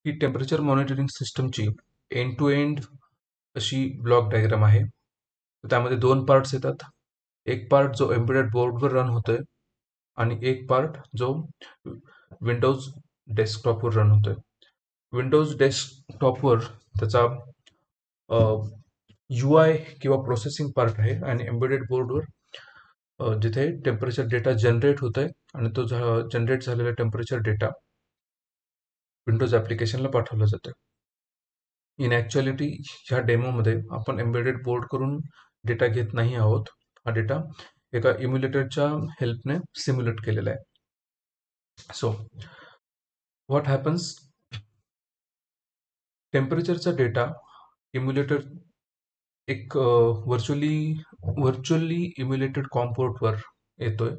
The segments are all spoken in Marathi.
ही टेम्परेचर मॉनिटरिंग सिस्टमची एंड टू एंड अशी ब्लॉक डायग्राम आहे. त्यामध्ये दोन पार्ट्स येतात. एक पार्ट जो एम्बेडेड बोर्डवर रन होतोय आणि एक पार्ट जो विंडोज डेस्कटॉपवर रन होतोय. विंडोज डेस्कटॉपवर त्याचा UI किंवा प्रोसेसिंग पार्ट आहे आणि एम्बेडेड बोर्डवर जिथे टेम्परेचर डेटा जनरेट होतोय आणि तो जनरेट झालेला टेम्परेचर डेटा विंडोज ॲप्लिकेशनला पाठवला जातोय. इन ॲक्च्युअलिटी ह्या डेमोमध्ये आपण एम्बेडेड बोर्ड करून डेटा घेत नाही आहोत. हा डेटा एका इम्युलेटरच्या हेल्पने सिम्युलेट केलेला आहे. सो व्हॉट हॅपन्स, टेम्परेचरचा डेटा इम्युलेटर एक व्हर्च्युअली इम्युलेटेड कॉम्पोर्टवर येतोय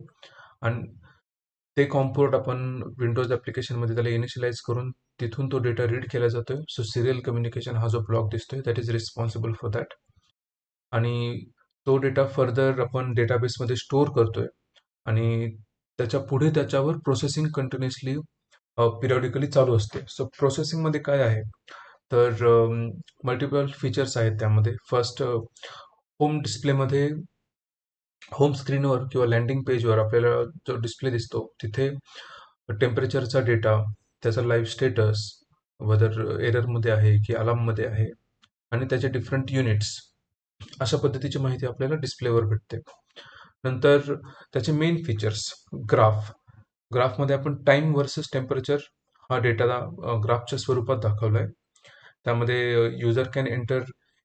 आणि ते कॉम्पोर्ट आपण विंडोज ॲप्लिकेशनमध्ये त्याला इनिशियलाइज करून तिथून तो डेटा रीड केला जातोय. सो सिरियल कम्युनिकेशन हा जो ब्लॉक दिसतोय that is responsible for that. आणि तो डेटा फर्दर आपण डेटाबेसमध्ये स्टोअर करतोय आणि त्याच्या पुढे त्याच्यावर प्रोसेसिंग कंटिन्युअसली पिरियॉडिकली चालू असते. सो प्रोसेसिंगमध्ये काय आहे तर मल्टिपल फीचर्स आहेत त्यामध्ये. फर्स्ट, होम डिस्प्लेमध्ये होम स्क्रीनवर किंवा लँडिंग पेजवर आपल्याला जो डिस्प्ले दिसतो तिथे टेम्परेचरचा डेटा, त्याचा लाईव्ह स्टेटस, वेदर एररमध्ये आहे की अलार्ममध्ये आहे आणि त्याचे डिफरंट युनिट्स, अशा पद्धतीची माहिती आपल्याला डिस्प्लेवर भेटते. नंतर त्याचे मेन फीचर्स ग्राफमध्ये आपण टाइम वर्सेस टेम्परेचर हा डेटा ग्राफच्या स्वरूपात दाखवलाय. त्यामध्ये user can enter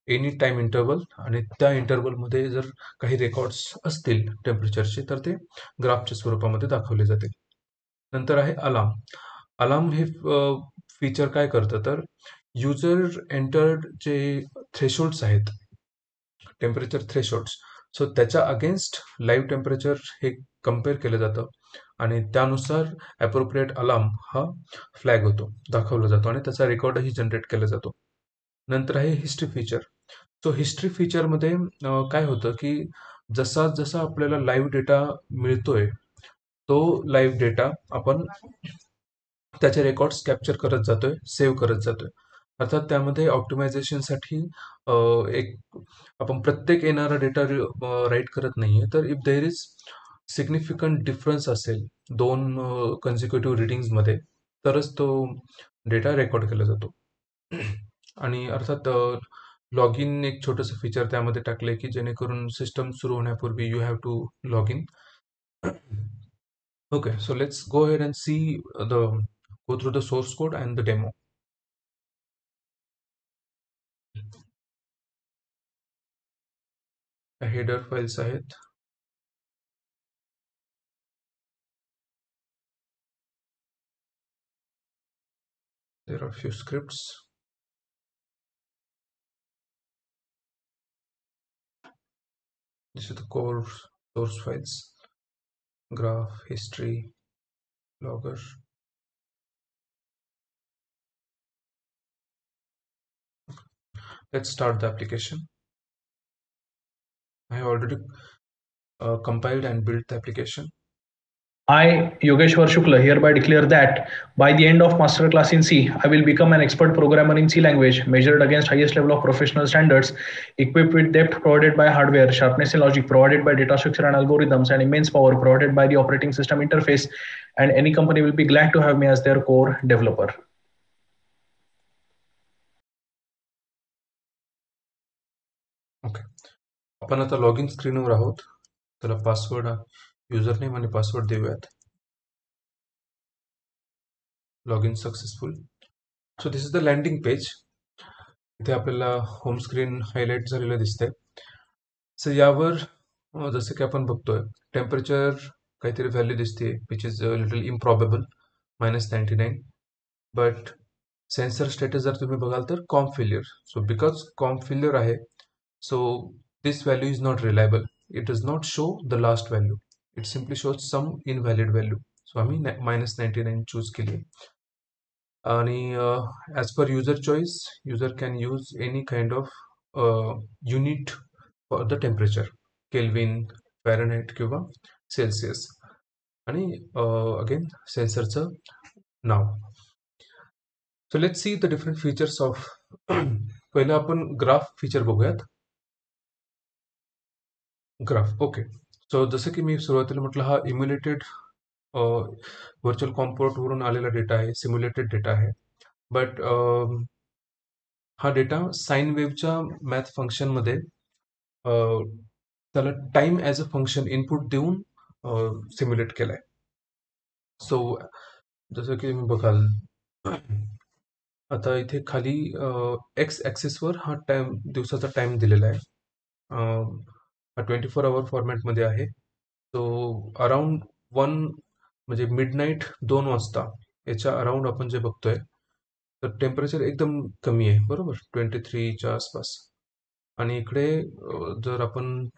any time interval आणि त्या इंटरवलमध्ये जर काही रेकॉर्ड्स असतील टेम्परेचरचे तर ते ग्राफच्या स्वरूपामध्ये दाखवले जातील. नंतर आहे अलार्म हे फीचर काय करतं तर युजर एंटर्ड जे थ्रेशोल्ड्स आहेत, टेम्परेचर थ्रेशोल्ड्स, सो त्याच्या अगेन्स्ट लाईव्ह टेम्परेचर हे कम्पेअर केलं जातं आणि त्यानुसार ॲप्रोप्रिएट अलार्म हा फ्लॅग होतो, दाखवला जातो आणि त्याचा रेकॉर्डही जनरेट केला जातो. नंतर आहे हिस्ट्री फीचर. सो हिस्ट्री फीचरमध्ये काय होतं की जसा जसा आपल्याला लाईव्ह डेटा मिळतोय तो लाईव्ह डेटा आपण त्याचे रेकॉर्ड्स कॅप्चर करत जातोय, सेव्ह करत जातोय. अर्थात त्यामध्ये ऑप्टिमायझेशनसाठी एक आपण प्रत्येक येणारा डेटा राईट करत नाहीये. तर if there is significant difference असेल दोन कन्झिक्युटिव्ह रिडिंग्समध्ये तरच तो डेटा रेकॉर्ड केला जातो. आणि अर्थात लॉग इन एक छोटंसं फीचर त्यामध्ये टाकलंय की जेणेकरून सिस्टम सुरू होण्यापूर्वी you have to log in. Okay, so let's go ahead and see go through the source code and the demo. Header files आहेत. There are few scripts. This is the core source files: graph, history, logger. Let's start the application. I have already compiled and built the application. I, Yogeshwar Shukla, hereby declare that by the end of masterclass in C, I will become an expert programmer in C language, measured against highest level of professional standards, equipped with depth provided by hardware, sharpness in logic provided by data structure and algorithms, and immense power provided by the operating system interface. And any company will be glad to have me as their core developer. Okay. आपण आता लॉगिन स्क्रीनवर आहोत. त्याला पासवर्ड, युजर नेम आणि पासवर्ड देऊयात. Login successful. So this is the landing page. इथे आपल्याला होम स्क्रीन हायलाइट झालेलं दिसतंय. सो यावर जसं की आपण बघतोय टेम्परेचर काहीतरी व्हॅल्यू दिसते which is little improbable -99. But sensor status जर तुम्ही बघाल तर COM failure. So because COM failure आहे so this value is not reliable. It does not show the last value. It simply shows some invalid value. So आम्ही -99 चूज केली. आणि as per user choice user can use any kind of unit for the temperature, kelvin, Fahrenheit किंवा सेल्सिअस. आणि अगेन सेन्सरचं नाव. So let's see the different features of पहिलं आपण ग्राफ फीचर बघूयात. Graph okay. सो जसं की मी सुरुवातीला म्हटलं, हा इम्युलेटेड व्हर्च्युअल कॉम्पोर्टवरून आलेला डेटा आहे, सिम्युलेटेड डेटा आहे. बट हा डेटा साइन वेव्हच्या मॅथ फंक्शनमध्ये त्याला time as a function input देऊन सिम्युलेट केलाय. सो जसं की तुम्ही बघाल, आता इथे खाली एक्स ॲक्सिसवर हा टाइम, दिवसाचा टाइम दिलेला आहे. हा 24 आवर फॉर्मॅटमध्ये आहे. सो अराउंड 1 म्हणजे मिडनाईट 2 वाजता याच्या अराउंड आपण जे बघतोय, तर टेम्परेचर एकदम कमी आहे, बरोबर, 23च्या आसपास. आणि इकडे जर आपण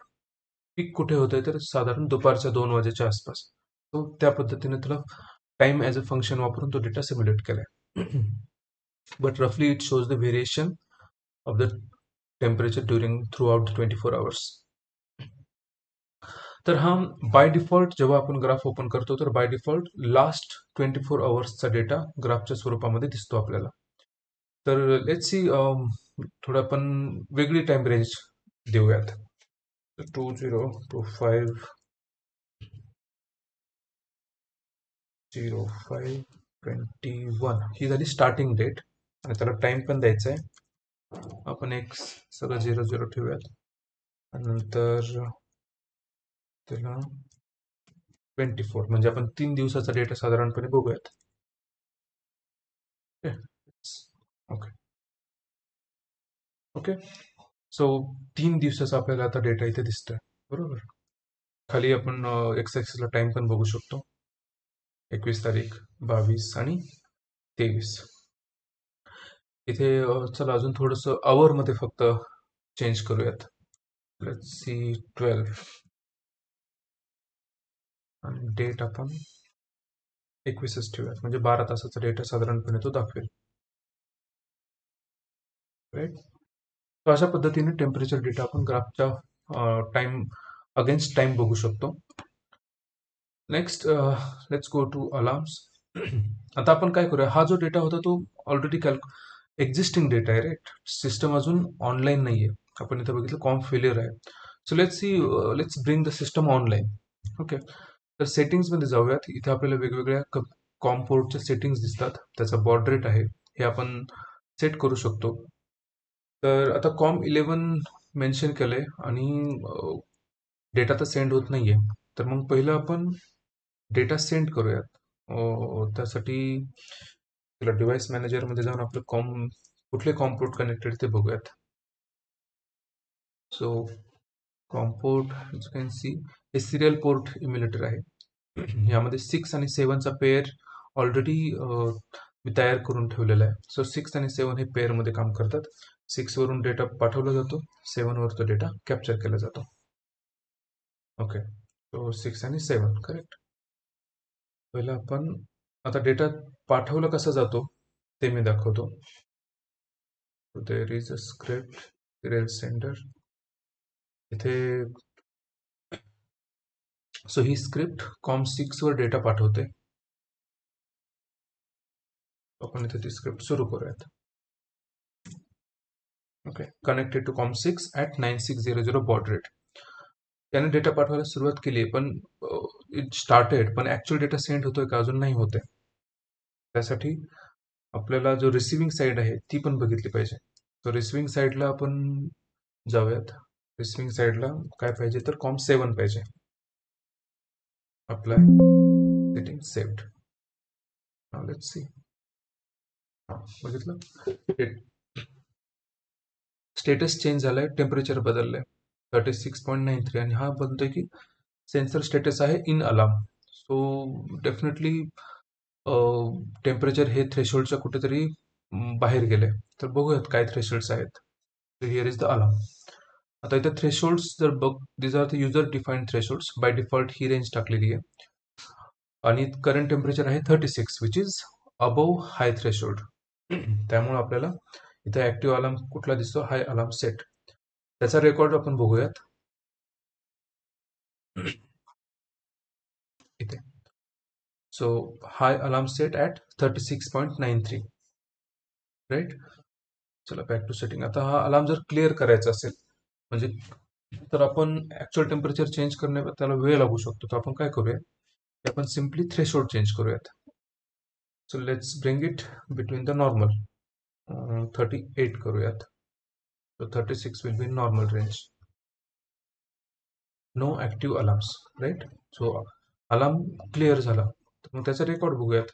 पीक कुठे होतंय, तर साधारण दुपारच्या 2 वाजेच्या आसपास. तो त्या पद्धतीने त्याला टाइम ॲज अ फंक्शन वापरून तो डेटा सिम्युलेट केलाय. बट रफली it shows the variation of the temperature during through out the 24 hours. तर हा बाय डिफॉल्ट जेव्हा आपण ग्राफ ओपन करतो, तर बाय डिफॉल्ट लास्ट 24 आवर्सचा डेटा ग्राफच्या स्वरूपामध्ये दिसतो आपल्याला. तर लेट्स सी, थोडं आपण वेगळी टाइम रेंज देऊयात. 2025/21 ही झाली स्टार्टिंग डेट, आणि त्याला टाइम पण द्यायचा आहे. आपण एक सगळं 00 ठेवूयात, आणि नंतर त्याला 24 म्हणजे आपण 3 दिवसाचा डेटा साधारणपणे बघूयात. Okay okay. सो 3 दिवसाचा आपल्याला आता डेटा इथे दिसतोय, बरोबर. खाली आपण एक्स ॲक्सिसला टाइम पण बघू शकतो, 21 तारीख, 22 आणि 23. इथे चला अजून थोडंसं आवरमध्ये फक्त चेंज करूयात. लेट्स सी 12, आणि डेट आपण 21च ठेवूयात, म्हणजे 12 तासाचा डेटा साधारणपणे तो दाखवेल, राईट. तर अशा पद्धतीने टेम्परेचर डेटा आपण ग्राफच्या टाइम अगेन्स्ट टाइम बघू शकतो. Next let's go to alarms. आता आपण काय करूया, हा जो डेटा होता तो ऑलरेडी एक्झिस्टिंग डेटा आहे, राईट. सिस्टम अजून ऑनलाईन नाहीये. आपण इथे बघितलं कॉम्प फेलियर आहे. So let's see, let's bring the system online. Okay. तर सेटिंग्समध्ये जाऊयात. इथे आपल्याला वेगवेगळ्या कॉम पोर्टच्या सेटिंग्स दिसतात. त्याचा बॉड रेट आहे, हे आपण सेट करू शकतो. तर आता कॉम 11 मेन्शन केलंय, आणि डेटा तर सेंड होत नाहीये. तर मग पहिलं आपण डेटा सेंड करूयात. त्यासाठी त्याला डिव्हाइस मॅनेजरमध्ये जाऊन आपलं कुठले कॉम पोर्ट कनेक्टेड ते बघूयात. So com port you can see हे सिरियल पोर्ट इम्युलेटर आहे. यामध्ये 6 आणि 7चा पेअर ऑलरेडी मी तयार करून ठेवलेला आहे. सो 6 आणि 7 हे पेअरमध्ये काम करतात. 6 वरून डेटा पाठवला जातो, 7 वर तो डेटा कॅप्चर केला जातो. ओके. सो 6 आणि 7 करेक्ट. पहिला आपण आता डेटा पाठवला कसा जातो ते मी दाखवतो. There is a script serial sender. इथे सो ही स्क्रिप्ट कॉम6 वर डेटा पाठवते. आपण इथे ती स्क्रिप्ट सुरू करूयात. Okay. Connected to COM6 at 9600 baud rate. त्याने डेटा पाठवायला सुरुवात केली, पण इट स्टार्टेड, पण ऍक्च्युअल डेटा सेंड होतोय का अजून नाही होते. त्यासाठी आपल्याला जो रिसिव्हिंग साईड आहे ती पण बघितली पाहिजे. तर रिसिव्हिंग साईडला आपण जाऊयात. रिसिव्हिंग साईडला काय पाहिजे, तर कॉम7 पाहिजे. Apply setting saved. Let's see. बघितलं, स्टेटस चेंज झालाय, टेम्परेचर बदललंय 36.93, आणि हा बनतोय की सेन्सर स्टेटस आहे in alarm. So definitely temperature हे थ्रेशोल्डच्या कुठेतरी बाहेर गेले. तर बघूयात काय थ्रेशोल्ड्स आहेत. Here is the alarm. आता इथे थ्रेशोल्ड्स जर बघ, this are the user defined thresholds. By default ही रेंज टाकलेली आहे, आणि करंट टेम्परेचर आहे 36, which is above high threshold. त्यामुळे आपल्याला इथे ऍक्टिव्ह अलार्म कुठला दिसतो, हाय अलार्म सेट. त्याचा रेकॉर्ड आपण बघूयात इथे. So high alarm set at 36.93. Right. चला बॅक टू सेटिंग. आता हा अलार्म जर क्लिअर करायचा असेल म्हणजे तर आपण ऍक्च्युअल टेम्परेचर चेंज करण्या त्याला वेळ लागू शकतो, तर आपण काय करूया की आपण सिम्पली थ्रेशोल्ड चेंज करूयात. So let's bring it between the normal. 38 करूयात. So 36 will be normal range. No active alarms, right? So alarm clear झाला तर मग त्याचा रेकॉर्ड बघूयात.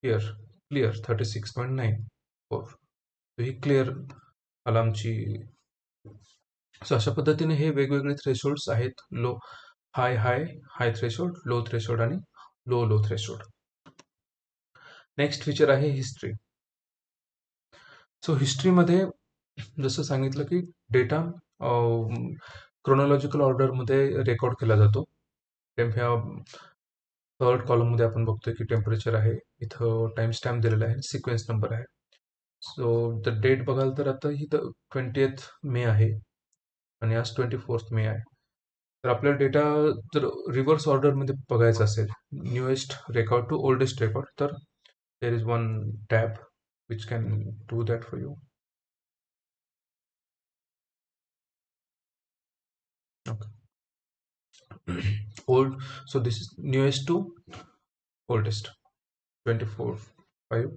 क्लिअर 36.94. So ही क्लिअर अलार्मची. सो अशा पद्धतीने हे वेगवेगळे थ्रेशोल्ड्स आहेत. हाय हाय थ्रेशोल्ड, लो थ्रेशोल्ड आणि लो थ्रेशोल्ड. नेक्स्ट फीचर आहे हिस्ट्री. सो हिस्ट्रीमध्ये जसं सांगितलं की डेटा क्रोनॉलॉजिकल ऑर्डरमध्ये रेकॉर्ड केला जातो. ह्या थर्ड कॉलममध्ये आपण बघतोय की टेम्परेचर आहे, इथं टाइम स्टॅम्प दिलेला आहे, सिक्वेन्स नंबर आहे. सो द डेट बघाल तर आता ही 20th मे आहे आणि आज 24th मे आहे. तर आपल्याला डेटा जर रिव्हर्स ऑर्डरमध्ये बघायचा असेल, newest record to oldest record, तर there is one tab which can do that for you. Old, so this is newest to oldest, 24/5,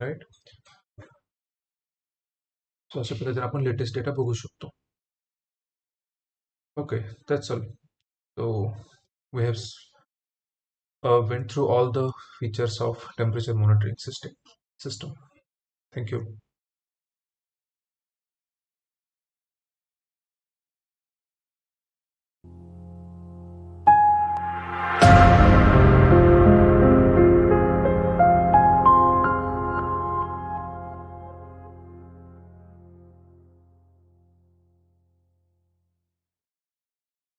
right? So अशा पद्धतीने आपण लेटेस्ट डेटा बघू शकतो. Okay, that's all. So we have went through all the features of temperature monitoring system. Thank you.